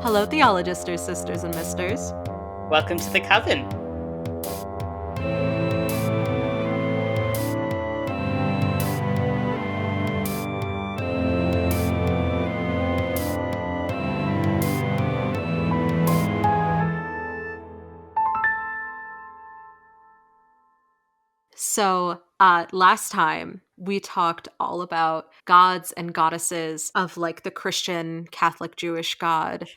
Hello, theologisters, sisters, and misters. Welcome to the Coven. So, last time we talked all about gods and goddesses of like the Christian, Catholic, Jewish God.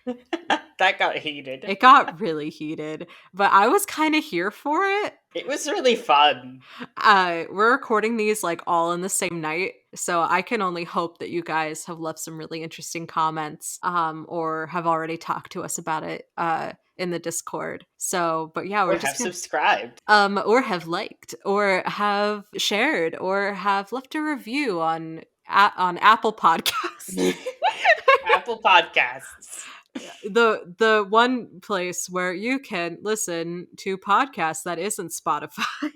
That got heated. It got really heated, but I was kind of here for it. It was really fun. We're recording these like all in the same night, so I can only hope that you guys have left some really interesting comments, or have already talked to us about it, in the Discord. So, but yeah, Or we're have just gonna, subscribed. or have liked, or have shared, or have left a review on Apple Podcasts. Apple Podcasts. The one place where you can listen to podcasts that isn't Spotify.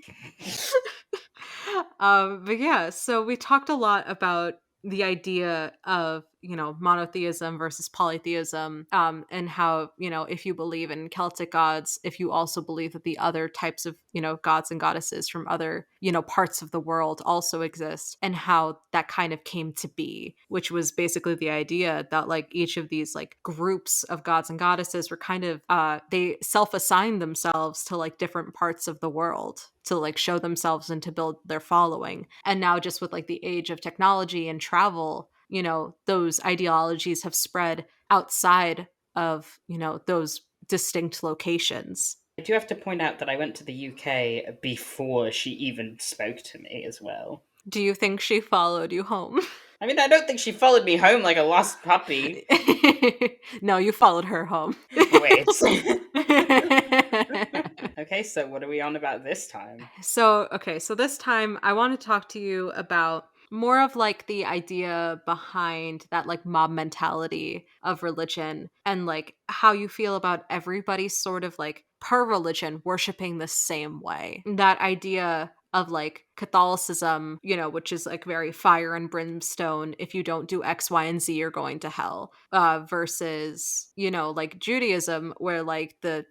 But yeah, so we talked a lot about the idea of, monotheism versus polytheism, and how, if you believe in Celtic gods, if you also believe that the other types of, gods and goddesses from other, parts of the world also exist, and how that kind of came to be, which was basically the idea that like each of these like groups of gods and goddesses were kind of, they self-assigned themselves to like different parts of the world to like show themselves and to build their following. And now just with like the age of technology and travel, those ideologies have spread outside of, those distinct locations. I do have to point out that I went to the UK before she even spoke to me as well. Do you think she followed you home? I mean, I don't think she followed me home like a lost puppy. No, you followed her home. Wait. Okay, so what are we on about this time? So this time I want to talk to you about more of like the idea behind that like mob mentality of religion, and like how you feel about everybody sort of like per religion worshiping the same way. That idea of like Catholicism, which is like very fire and brimstone. If you don't do X, Y, and Z, you're going to hell. Versus, like Judaism, where like the,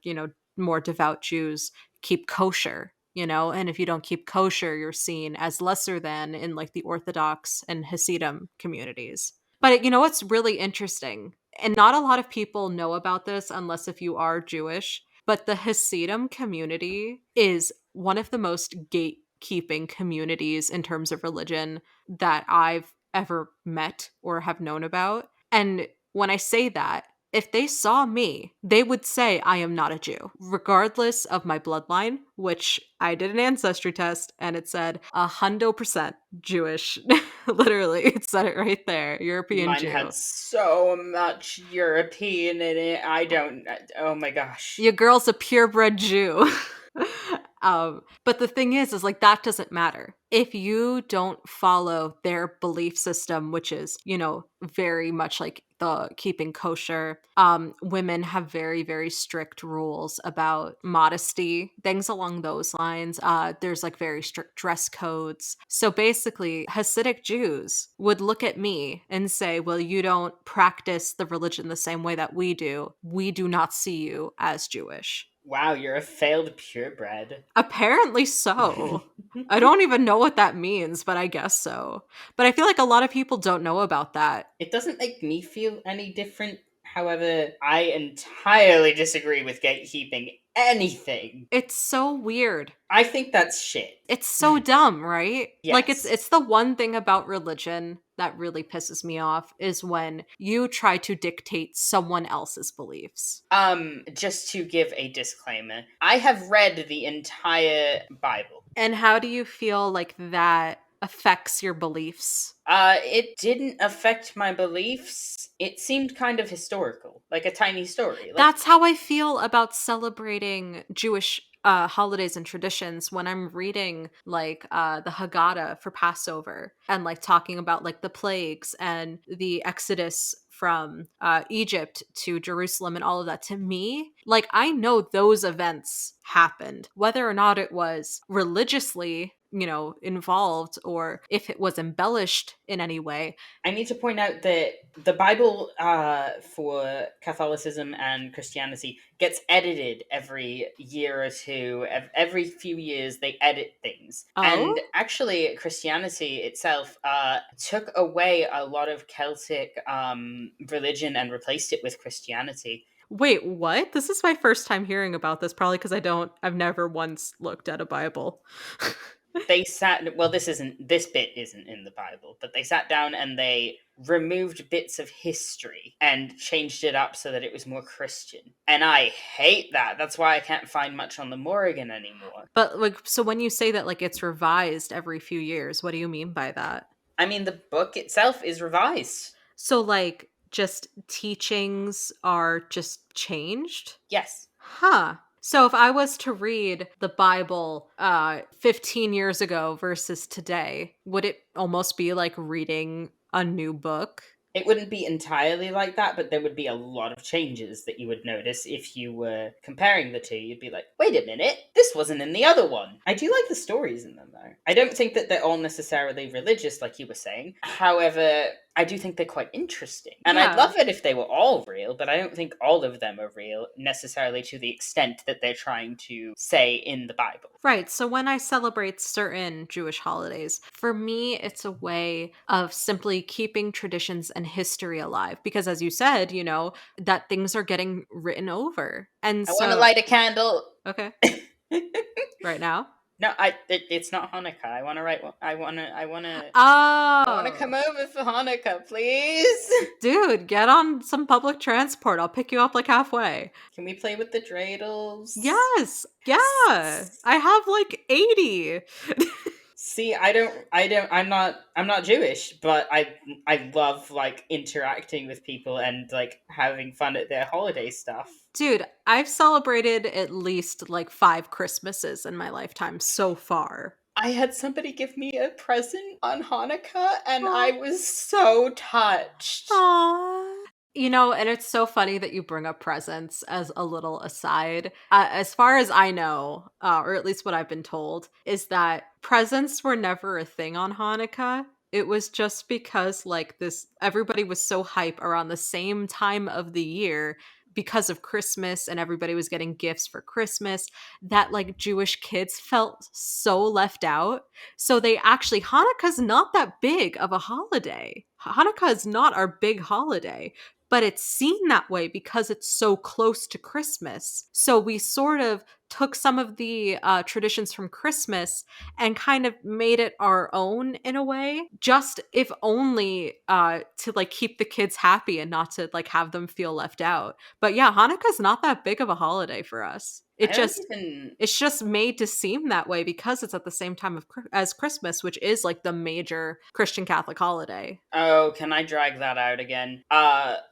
more devout Jews keep kosher, and if you don't keep kosher, you're seen as lesser than in like the Orthodox and Hasidim communities. But what's really interesting, and not a lot of people know about this unless if you are Jewish, but the Hasidim community is one of the most gatekeeping communities in terms of religion that I've ever met or have known about. And when I say that, if they saw me, they would say I am not a Jew, regardless of my bloodline, which I did an ancestry test and it said 100% Jewish. Literally, it said it right there. European Mine Jew. had so much European in it. Oh my gosh. Your girl's a purebred Jew. But the thing is like that doesn't matter if you don't follow their belief system, which is, very much like the keeping kosher. Women have very, very strict rules about modesty, things along those lines. There's like very strict dress codes. So basically, Hasidic Jews would look at me and say, well, you don't practice the religion the same way that we do. We do not see you as Jewish. Wow, you're a failed purebred. Apparently so. I don't even know what that means, but I guess so. But I feel like a lot of people don't know about that. It doesn't make me feel any different. However, I entirely disagree with gatekeeping anything. It's so weird. I think that's shit. It's so dumb, right? Yes. Like it's the one thing about religion that really pisses me off is when you try to dictate someone else's beliefs. Just to give a disclaimer, I have read the entire Bible. And how do you feel like that affects your beliefs? It didn't affect my beliefs. It seemed kind of historical, like a tiny story. That's how I feel about celebrating Jewish holidays and traditions when I'm reading like the Haggadah for Passover and like talking about like the plagues and the Exodus from Egypt to Jerusalem and all of that. To me, like I know those events happened, whether or not it was religiously involved or if it was embellished in any way. I need to point out that the Bible for Catholicism and Christianity gets edited every year or two. Every few years, they edit things. And Oh? actually, Christianity itself took away a lot of Celtic religion and replaced it with Christianity. Wait, what? This is my first time hearing about this, probably because I've never once looked at a Bible. They sat, well, this bit isn't in the Bible, but they sat down and they removed bits of history and changed it up so that it was more Christian, and I hate that. That's why I can't find much on the Morrigan anymore. But like, so when you say that like it's revised every few years, what do you mean by that? I mean, the book itself is revised. So like just teachings are just changed? Yes. Huh. So if I was to read the Bible 15 years ago versus today, would it almost be like reading a new book? It wouldn't be entirely like that, but there would be a lot of changes that you would notice if you were comparing the two. You'd be like, wait a minute, this wasn't in the other one. I do like the stories in them, though. I don't think that they're all necessarily religious, like you were saying. However, I do think they're quite interesting. And I'd Yeah. love it if they were all real, but I don't think all of them are real necessarily to the extent that they're trying to say in the Bible. Right. So when I celebrate certain Jewish holidays, for me, it's a way of simply keeping traditions and history alive. Because as you said, that things are getting written over. And I want to so, light a candle. okay, right now. No, it's not Hanukkah. I want to write. I want to come Oh, over for Hanukkah, please. dude, get on some public transport. I'll pick you up like halfway. Can we play with the dreidels? Yes. Yeah. I have like 80. See, I'm not Jewish, but I love like interacting with people and like having fun at their holiday stuff. Dude, I've celebrated at least like 5 Christmases in my lifetime so far. I had somebody give me a present on Hanukkah and Aw. I was so touched. Aww. And it's so funny that you bring up presents as a little aside. As far as I know, or at least what I've been told, is that presents were never a thing on Hanukkah. It was just because, like, everybody was so hype around the same time of the year because of Christmas and everybody was getting gifts for Christmas that, like, Jewish kids felt so left out. So Hanukkah's not that big of a holiday. Hanukkah is not our big holiday, but it's seen that way because it's so close to Christmas. So we sort of took some of the traditions from Christmas and kind of made it our own in a way, just if only to like keep the kids happy and not to like have them feel left out. But yeah, Hanukkah's not that big of a holiday for us. I don't even. It's just made to seem that way because it's at the same time as Christmas, which is like the major Christian Catholic holiday. Oh, can I drag that out again?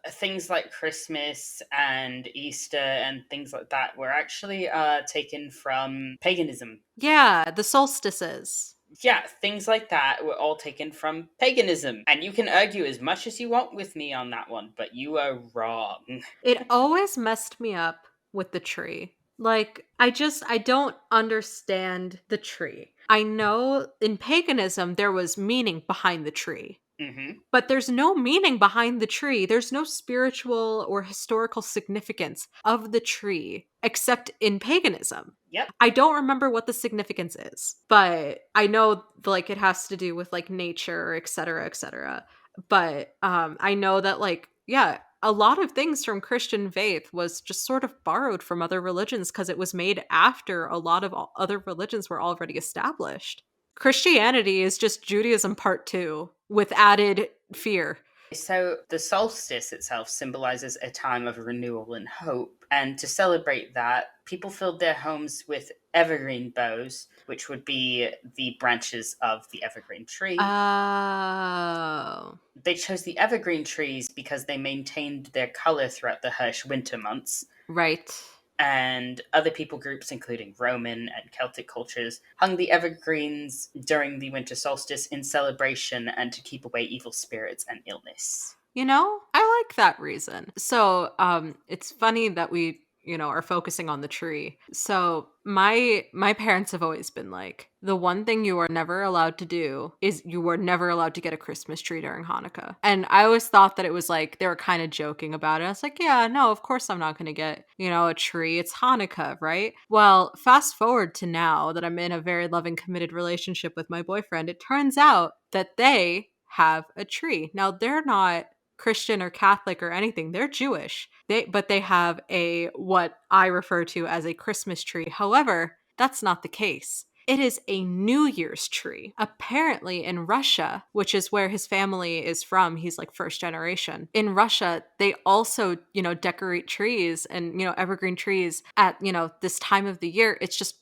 Things like Christmas and Easter and things like that were actually taken from paganism. Yeah, the solstices. Yeah, things like that were all taken from paganism. And you can argue as much as you want with me on that one, but you are wrong. It always messed me up with the tree. Like, I don't understand the tree. I know in paganism there was meaning behind the tree, Mm-hmm. but there's no meaning behind the tree. There's no spiritual or historical significance of the tree except in paganism. Yep. I don't remember what the significance is, but I know like it has to do with like nature, et cetera, et cetera. But I know that like, yeah, a lot of things from Christian faith was just sort of borrowed from other religions because it was made after a lot of other religions were already established. Christianity is just Judaism part 2 with added fear. So the solstice itself symbolizes a time of renewal and hope. And to celebrate that, people filled their homes with evergreen boughs, which would be the branches of the evergreen tree. Oh. They chose the evergreen trees because they maintained their color throughout the harsh winter months. Right. And other people groups, including Roman and Celtic cultures, hung the evergreens during the winter solstice in celebration and to keep away evil spirits and illness. I like that reason. So, it's funny that we are focusing on the tree. So my parents have always been like, the one thing you are never allowed to do is you are never allowed to get a Christmas tree during Hanukkah. And I always thought that it was like they were kind of joking about it. I was like, yeah, no, of course I'm not going to get, a tree. It's Hanukkah, right? Well, fast forward to now that I'm in a very loving, committed relationship with my boyfriend, it turns out that they have a tree. Now, they're not Christian or Catholic or anything. They're Jewish. But they have a what I refer to as a Christmas tree. However, that's not the case. It is a New Year's tree. Apparently, in Russia, which is where his family is from, he's like first generation. In Russia, they also, decorate trees and, evergreen trees at, this time of the year. It's just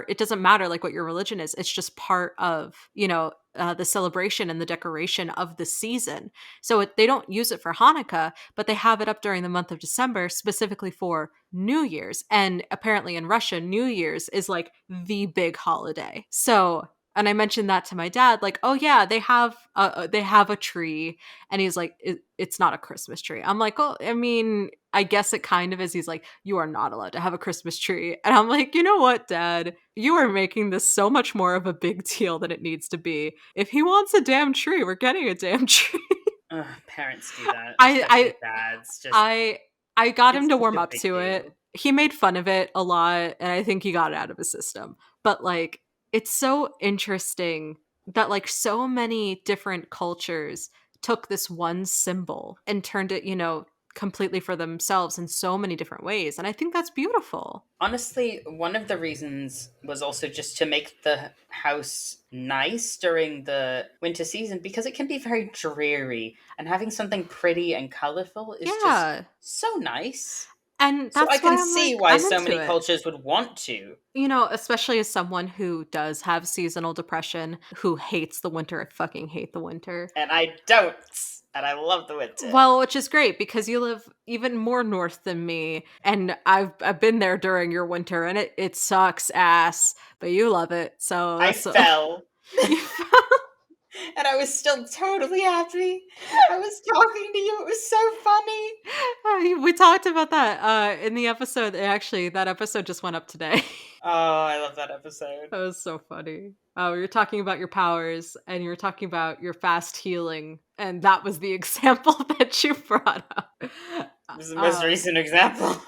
it doesn't matter like what your religion is. It's just part of, the celebration and the decoration of the season. So they don't use it for Hanukkah, but they have it up during the month of December specifically for New Year's. And apparently in Russia, New Year's is like the big holiday. So, and I mentioned that to my dad, like, oh yeah, they have a tree, and he's like, it's not a Christmas tree. I'm like, oh, I mean, I guess it kind of is. He's like, you are not allowed to have a Christmas tree, and I'm like, you know what, Dad, you are making this so much more of a big deal than it needs to be. If he wants a damn tree, we're getting a damn tree. Ugh, parents do that, I I especially dads. Just I I got it's him to such warm a up big to it. deal. He made fun of it a lot, and I think he got it out of his system. But like, it's so interesting that like so many different cultures took this one symbol and turned it, completely for themselves in so many different ways. And I think that's beautiful. Honestly, one of the reasons was also just to make the house nice during the winter season because it can be very dreary, and having something pretty and colorful is just Yeah. so nice. And So I that's can why I'm see like, why I'm so into many it. cultures would want to. Especially as someone who does have seasonal depression, who hates the winter. I fucking hate the winter. And I don't. And I love the winter. Well, which is great because you live even more north than me, and I've been there during your winter, and it sucks ass, but you love it. So I that's fell. you And I was still totally happy. I was talking to you. It was so funny. we talked about that in the episode. Actually, that episode just went up today. Oh, I love that episode. That was so funny. Oh, you're talking about your powers, and you're talking about your fast healing, and that was the example that you brought up. This is the most Um, recent example.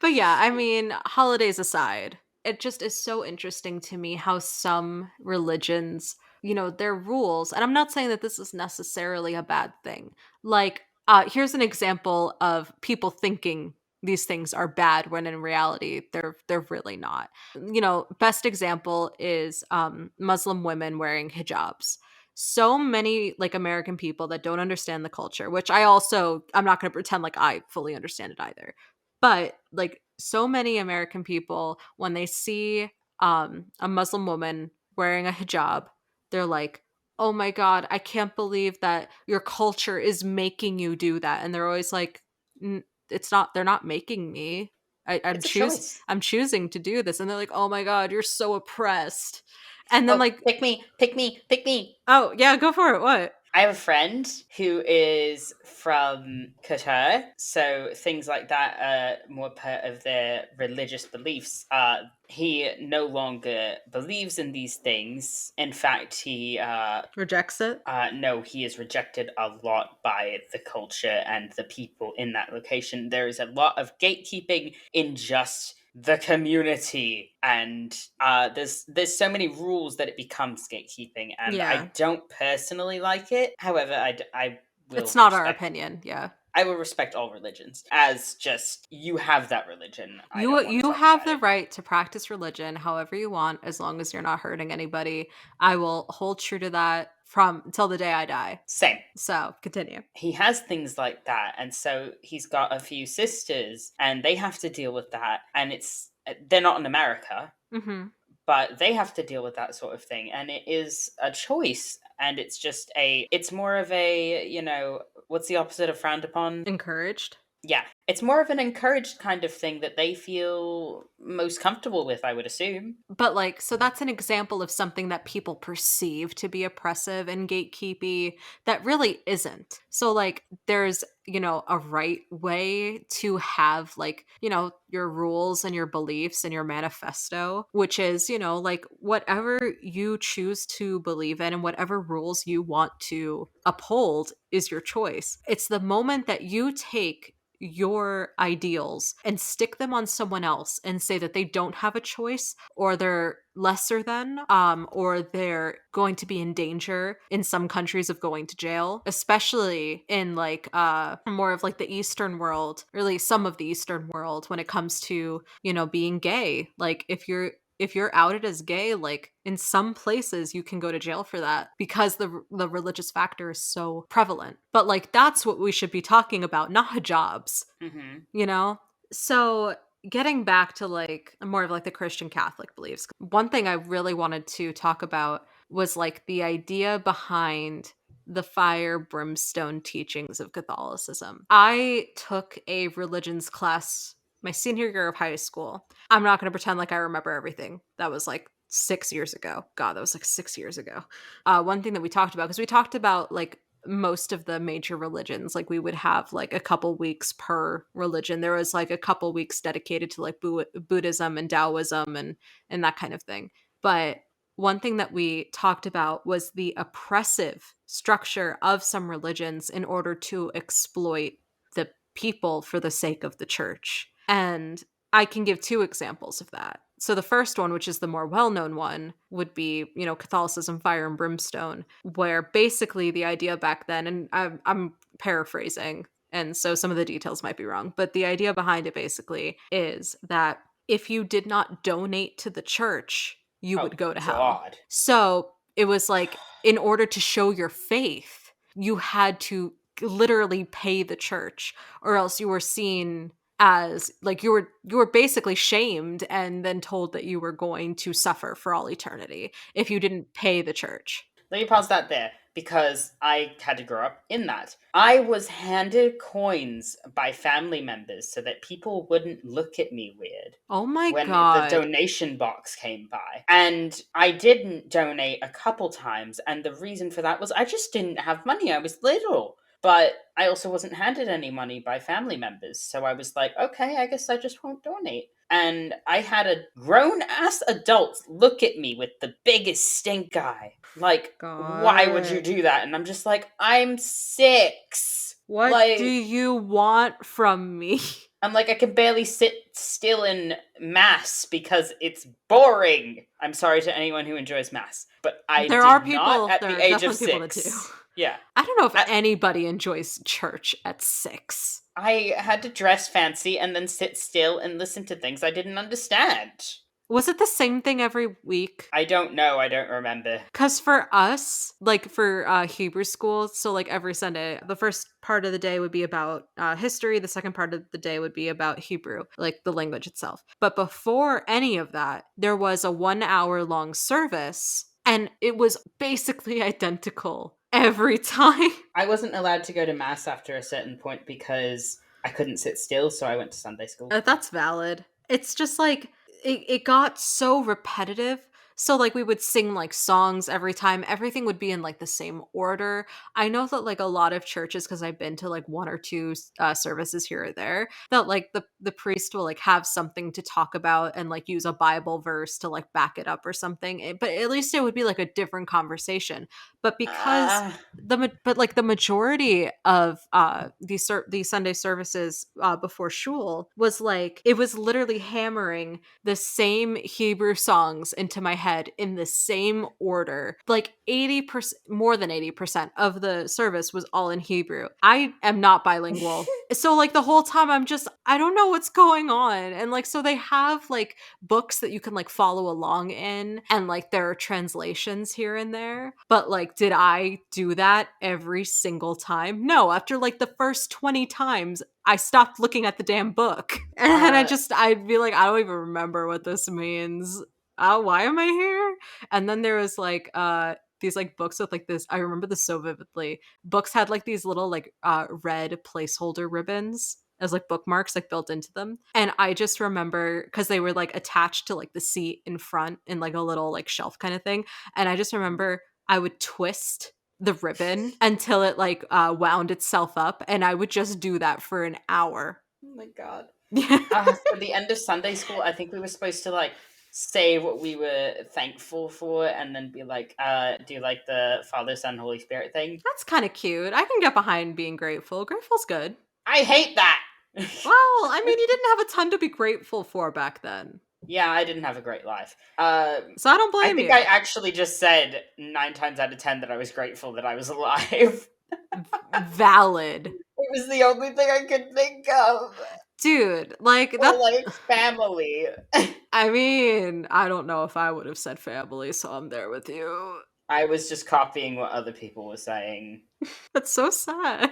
but yeah, I mean, holidays aside, it just is so interesting to me how some religions, their rules, and I'm not saying that this is necessarily a bad thing. Like, here's an example of people thinking these things are bad when in reality they're really not. Best example is Muslim women wearing hijabs. So many like American people that don't understand the culture, which I'm not going to pretend like I fully understand it either. But like so many American people, when they see a Muslim woman wearing a hijab, they're like, "Oh my god, I can't believe that your culture is making you do that." And they're always like, "It's not. They're not making me. It's a choice. I'm choosing to do this." And they're like, "Oh my god, you're so oppressed." And then Oh, like, pick me, pick me, pick me. "Oh yeah, go for it. What?" I have a friend who is from Qatar, so things like that are more part of their religious beliefs. He no longer believes in these things. In fact, he Rejects it. no, he is rejected a lot by the culture and the people in that location. There is a lot of gatekeeping in just the community, and there's so many rules that it becomes gatekeeping, and Yeah. I don't personally like it. However, I It's will not our respect. opinion. Yeah. I will respect all religions as just you have that religion. I You don't want to you talk have about the it. right to practice religion however you want as long as you're not hurting anybody. I will hold true to that from until the day I die. Same. So, continue. He has things like that, and so he's got a few sisters, and they have to deal with that. And they're not in America, Mhm. but they have to deal with that sort of thing, and it is a choice. And it's more of a, what's the opposite of frowned upon? Encouraged. Yeah, it's more of an encouraged kind of thing that they feel most comfortable with, I would assume. But like, so that's an example of something that people perceive to be oppressive and gatekeepy that really isn't. So like there's, a right way to have like, your rules and your beliefs and your manifesto, which is, like whatever you choose to believe in and whatever rules you want to uphold is your choice. It's the moment that you take your ideals and stick them on someone else and say that they don't have a choice or they're lesser than or they're going to be in danger in some countries of going to jail, especially in like more of like the eastern world, or at least some of the eastern world, when it comes to being gay. Like if you're outed as gay, like in some places you can go to jail for that because the religious factor is so prevalent. But like that's what we should be talking about, not hijabs, Hmm. you know? So getting back to like more of like the Christian Catholic beliefs, one thing I really wanted to talk about was like the idea behind the fire brimstone teachings of Catholicism. I took a religions class my senior year of high school. I'm not going to pretend like I remember everything. That was like 6 years ago. God, that was like 6 years ago. One thing that we talked about, because we talked about like most of the major religions, like we would have like a couple weeks per religion. There was like a couple weeks dedicated to like Buddhism and Taoism and that kind of thing. But one thing that we talked about was the oppressive structure of some religions in order to exploit the people for the sake of the church. And I can give two examples of that. So the first one, which is the more well-known one, would be, Catholicism, fire and brimstone, where basically the idea back then, and I'm paraphrasing, and so some of the details might be wrong, but the idea behind it basically is that if you did not donate to the church, you Oh, would go to hell. God. So it was like, in order to show your faith, you had to literally pay the church, or else you were seen as like you were basically shamed and then told that you were going to suffer for all eternity if you didn't pay the church. Let me pause that there because I had to grow up in that. I was handed coins by family members so that people wouldn't look at me weird Oh my when the god. donation box came by. And I didn't donate a couple times, and the reason for that was I just didn't have money. I was little. But I also wasn't handed any money by family members, so I was like, okay, I guess I just won't donate. And I had a grown ass adult look at me with the biggest stink eye. Like, why would you God. do that? And I'm just like, I'm 6. What do Like, you want from me? I'm like, I can barely sit still in mass because it's boring. I'm sorry to anyone who enjoys mass, but I There are did not people, at there the are age of definitely people that do. 6. Yeah. I don't know if I, anybody enjoys church at 6. I had to dress fancy and then sit still and listen to things I didn't understand. Was it the same thing every week? I don't know. I don't remember. Because for us, like for Hebrew school, so like every Sunday, the first part of the day would be about history, the second part of the day would be about Hebrew, like the language itself. But before any of that, there was a 1 hour long service, and it was basically identical every time. I wasn't allowed to go to mass after a certain point because I couldn't sit still, so I went to Sunday school. That's valid. It's just like it got so repetitive. So like we would sing like songs every time. Everything would be in like the same order. I know that like a lot of churches, because I've been to like one or two services here or there, that like the priest will like have something to talk about and like use a Bible verse to like back it up or something. But at least it would be like a different conversation. But because Ah, but like the majority of these Sunday services before shul was like it was literally hammering the same Hebrew songs into my head in the same order. Like 80%, more than 80% of the service was all in Hebrew. I am not bilingual. So like the whole time I don't know what's going on. And like so they have like books that you can like follow along in, and like there are translations here and there. But like did I do that every single time? No, after like the first 20 times I stopped looking at the damn book. And then uh, I'd be like, I don't even remember what this means. Why am I here? And then there was like these like books with like this, I remember this so vividly. Books had like these little like red placeholder ribbons, as like bookmarks like built into them. And I just remember because they were like attached to like the seat in front in like a little like shelf kind of thing. And I just remember I would twist the ribbon until it like wound itself up, and I would just do that for an hour. Oh my god. Yeah. For the end of Sunday school, I think we were supposed to like say what we were thankful for, and then be like, do like the Father, Son, Holy Spirit thing. That's kind of cute. I can get behind being grateful. Grateful's good. I hate that. Well, I mean, you didn't have a ton to be grateful for back then. Yeah, I didn't have a great life. So I don't I blame think you. I actually just said 9 times out of 10 that I was grateful that I was alive. Valid. It was the only thing I could think of. Dude, like Or that. like family. I mean, I don't know if I would have said family, so I'm there with you. I was just copying what other people were saying. That's so sad.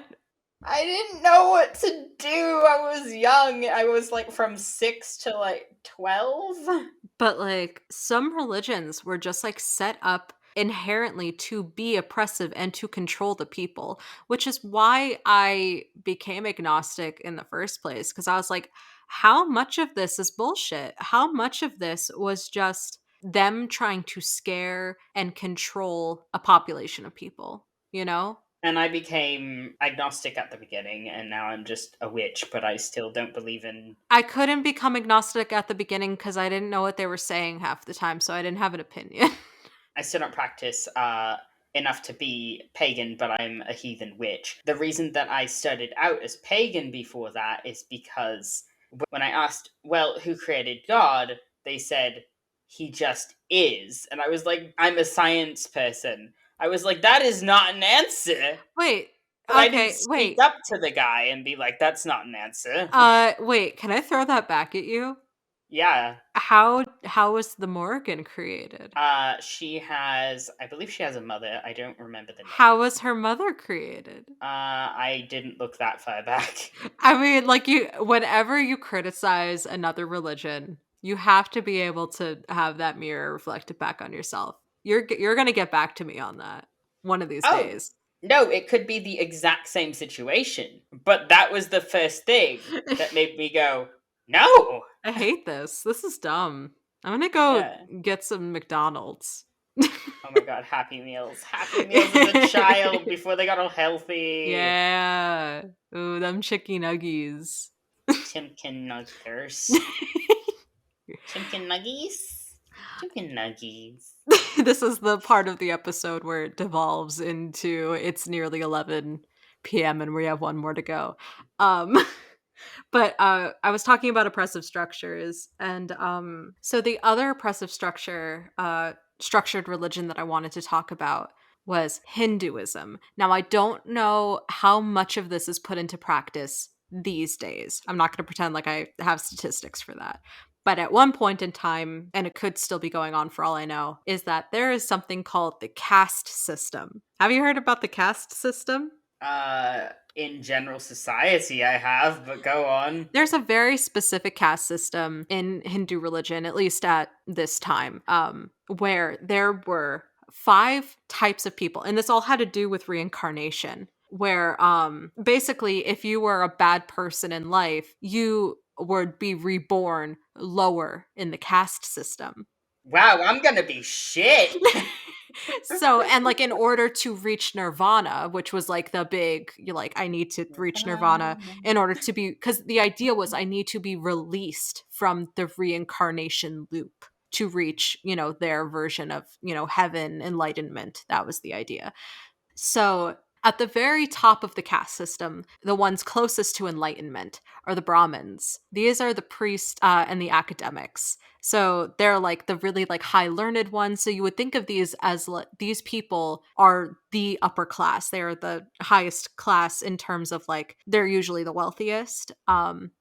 I didn't know what to do. I was young. I was like from 6 to like 12. But like some religions were just like set up inherently to be oppressive and to control the people, which is why I became agnostic in the first place. Because I was like, how much of this is bullshit? How much of this was just them trying to scare and control a population of people, you know? And I became agnostic at the beginning, and now I'm just a witch, but I still don't believe in. I couldn't become agnostic at the beginning because I didn't know what they were saying half the time, so I didn't have an opinion. I still don't practice enough to be pagan, but I'm a heathen witch. The reason that I started out as pagan before that is because when I asked, well, who created God? They said, he just is. And I was like, I'm a science person. I was like, that is not an answer. Wait. But I didn't Okay, speak wait. up to the guy and be like, that's not an answer. Wait, can I throw that back at you? Yeah. How was the Morgan created? She has, I believe she has a mother. I don't remember the name. How was her mother created? I didn't look that far back. I mean, like whenever you criticize another religion, you have to be able to have that mirror reflected back on yourself. You're going to get back to me on that one of these Oh, days. no, it could be the exact same situation. But that was the first thing that made me go, no. I hate this. This is dumb. I'm going to go Yeah. get some McDonald's. Oh my god, Happy Meals. Happy Meals as a child before they got all healthy. Yeah. Ooh, them chicky nuggies. Chimkin Nuggers. Chimkin Nuggies? Chimkin Nuggies. This is the part of the episode where it devolves into it's nearly 11 p.m. and we have one more to go. Um but I was talking about oppressive structures, and so the other oppressive structure, structured religion that I wanted to talk about was Hinduism. Now I don't know how much of this is put into practice these days. I'm not going to pretend like I have statistics for that. But at one point in time, and it could still be going on for all I know, is that there is something called the caste system. Have you heard about the caste system? In general society, I have, but go on. There's a very specific caste system in Hindu religion, at least at this time, where there were 5 types of people, and this all had to do with reincarnation. Where basically, if you were a bad person in life, you would be reborn lower in the caste system. Wow, I'm gonna be shit. So, and like in order to reach nirvana, which was like the big, you're like, I need to reach nirvana in order to be, because the idea was I need to be released from the reincarnation loop to reach, their version of, heaven, enlightenment. That was the idea. So, at the very top of the caste system, the ones closest to enlightenment are the Brahmins. These are the priests and the academics. So they're like the really like high learned ones. So you would think of these as these people are the upper class. They are the highest class in terms of like they're usually the wealthiest.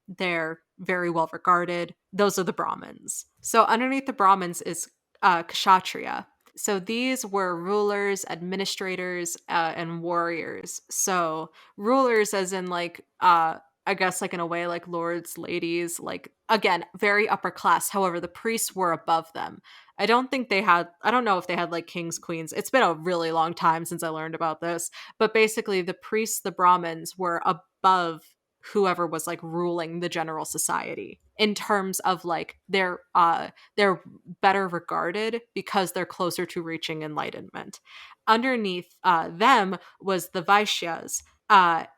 They're very well regarded. Those are the Brahmins. So underneath the Brahmins is Kshatriya. So these were rulers, administrators, and warriors. So rulers, as in like, I guess like in a way, like lords, ladies, like again, very upper class. However, the priests were above them. I don't know if they had like kings, queens. It's been a really long time since I learned about this. But basically, the priests, the Brahmins, were above whoever was like ruling the general society in terms of like they're better regarded because they're closer to reaching enlightenment. Underneath them was the Vaishyas.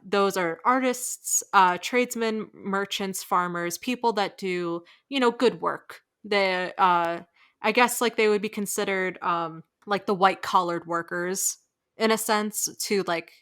Those are artists, tradesmen, merchants, farmers, people that do, good work. I guess like they would be considered like the white collared workers in a sense to like,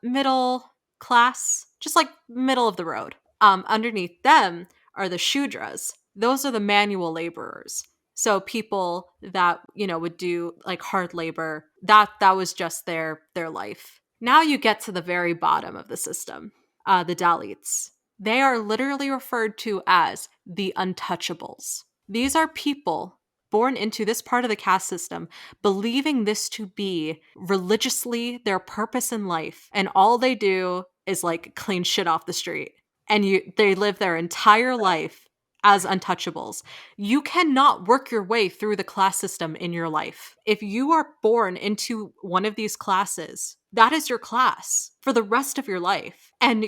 middle class, just like middle of the road. Underneath them are the Shudras. Those are the manual laborers. So people that, would do like hard labor, that was just their life. Now you get to the very bottom of the system, the Dalits. They are literally referred to as the untouchables. These are people born into this part of the caste system, believing this to be religiously their purpose in life. And all they do is like clean shit off the street. And they live their entire life as untouchables. You cannot work your way through the class system in your life. If you are born into one of these classes, that is your class for the rest of your life. And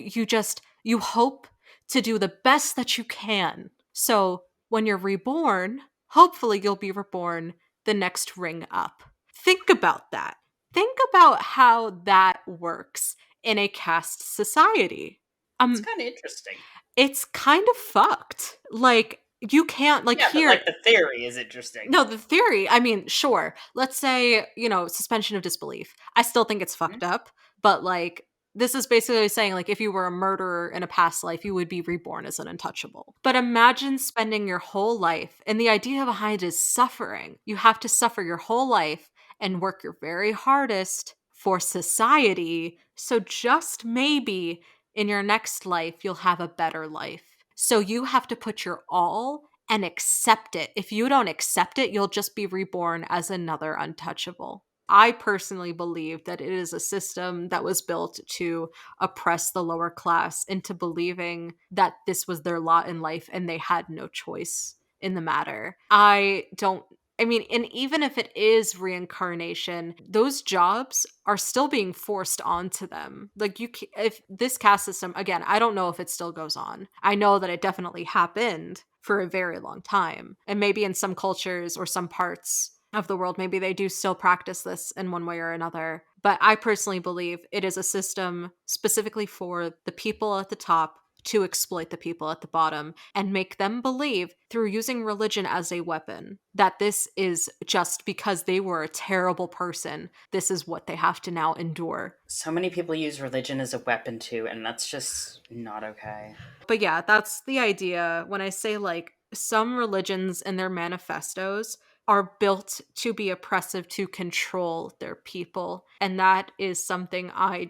you hope to do the best that you can. So when you're reborn, hopefully you'll be reborn the next ring up. Think about that. Think about how that works in a caste society. It's Um, kind of interesting. it's kind of fucked. Like, you can't, like, Yeah, but here. like the theory is interesting. No, the theory, I mean, sure. Let's say, suspension of disbelief. I still think it's Mhm. fucked up, but like, this is basically saying, like, if you were a murderer in a past life, you would be reborn as an untouchable. But imagine spending your whole life, and the idea behind is suffering. You have to suffer your whole life and work your very hardest for society. So just maybe in your next life, you'll have a better life. So you have to put your all and accept it. If you don't accept it, you'll just be reborn as another untouchable. I personally believe that it is a system that was built to oppress the lower class into believing that this was their lot in life and they had no choice in the matter. I mean, and even if it is reincarnation, those jobs are still being forced onto them. Like if this caste system, again, I don't know if it still goes on. I know that it definitely happened for a very long time. And maybe in some cultures or some parts of the world, maybe they do still practice this in one way or another. But I personally believe it is a system specifically for the people at the top to exploit the people at the bottom and make them believe through using religion as a weapon that this is just because they were a terrible person. This is what they have to now endure. So many people use religion as a weapon too, and that's just not okay. But yeah, that's the idea when I say like some religions and their manifestos are built to be oppressive to control their people. And that is something I'm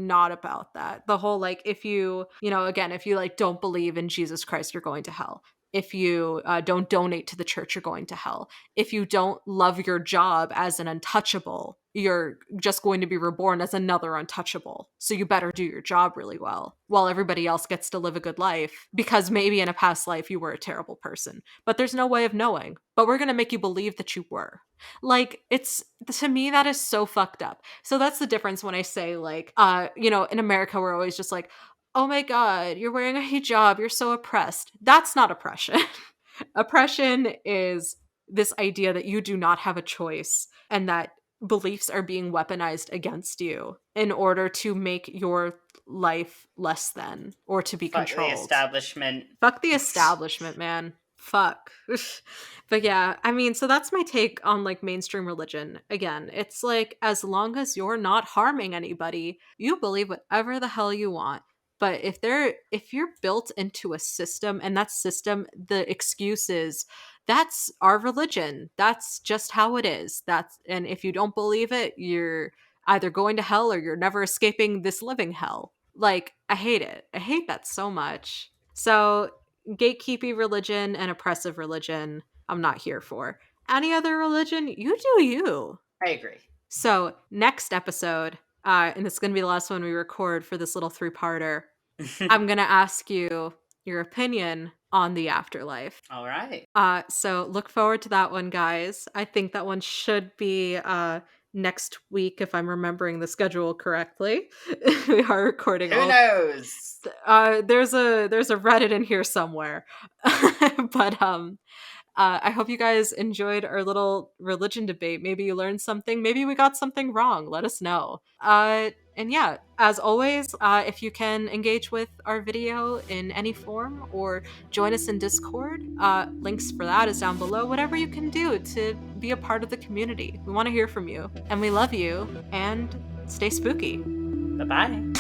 not about that. The whole like if again, if you like don't believe in Jesus Christ, you're going to hell. If you don't donate to the church, you're going to hell. If you don't love your job as an untouchable, you're just going to be reborn as another untouchable. So you better do your job really well while everybody else gets to live a good life because maybe in a past life you were a terrible person, but there's no way of knowing. But we're going to make you believe that you were. Like it's to me that is so fucked up. So that's the difference when I say like in America we're always just like, "Oh my god, you're wearing a hijab, you're so oppressed." That's not oppression. Oppression is this idea that you do not have a choice and that beliefs are being weaponized against you in order to make your life less than or to be Fuck the controlled. establishment. Fuck the establishment, man. Fuck. But yeah, I mean, so that's my take on like mainstream religion. Again, it's like as long as you're not harming anybody, you believe whatever the hell you want. But if you're built into a system and that system, the excuse is that's our religion. That's just how it is. And if you don't believe it, you're either going to hell or you're never escaping this living hell. Like, I hate it. I hate that so much. So, gatekeepy religion and oppressive religion, I'm not here for. Any other religion, you do you. I agree. So, next episode, and it's going to be the last one we record for this little three-parter, I'm going to ask you your opinion on the afterlife. All right. So look forward to that one, guys. I think that one should be next week, if I'm remembering the schedule correctly. We are recording Who all. knows? There's a Reddit in here somewhere, but I hope you guys enjoyed our little religion debate. Maybe you learned something. Maybe we got something wrong. Let us know. And yeah, as always, if you can engage with our video in any form or join us in Discord, links for that is down below. Whatever you can do to be a part of the community. We want to hear from you, and we love you, and stay spooky. Bye bye.